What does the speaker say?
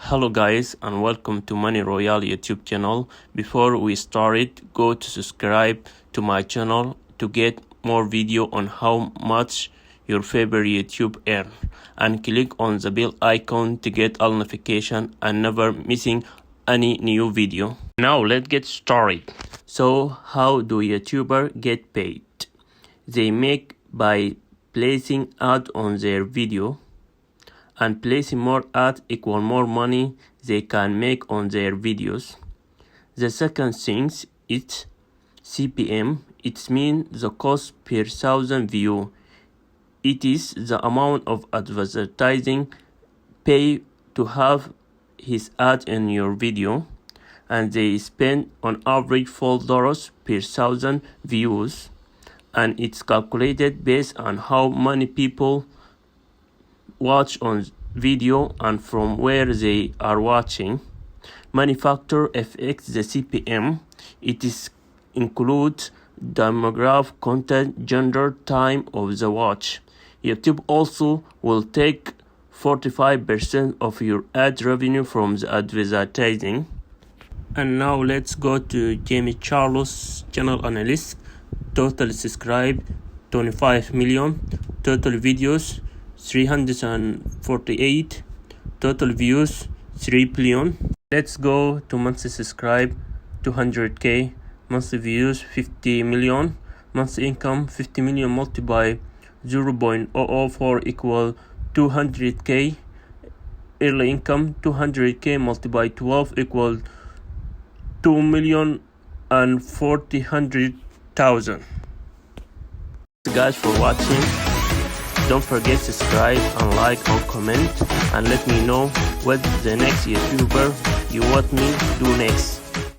Hello guys and welcome to Money Royale YouTube channel. Before we start, go to subscribe to my channel to get more video on how much your favorite YouTube earn, and click on the bell icon to get all notification and never missing any new video. Now let's get started. So how do YouTubers get paid? They make by placing ad on their video, and placing more ads equal more money they can make on their videos. The second thing is CPM. It means the cost per 1,000 view. It is the amount of advertising pay to have his ad in your video, and they spend on average $4 per 1,000 views, and it's calculated based on how many people watch on video and from where they are watching. Many factors affect the CPM. It is includes demographic, content, gender, time of the watch. YouTube also will take 45% of your ad revenue from the advertising. And now let's go to Jamie Charles channel analyst. Total subscribe 25 million, total videos 348, total views 3 billion. Let's go to monthly subscribe 200k, monthly views 50 million, monthly income 50 million multiplied by 0.004 equal 200k. Early income 200k multiplied by 12 equal 2,400,000. Guys for watching. Don't forget to subscribe and like or comment, and let me know what the next YouTuber you want me to do next.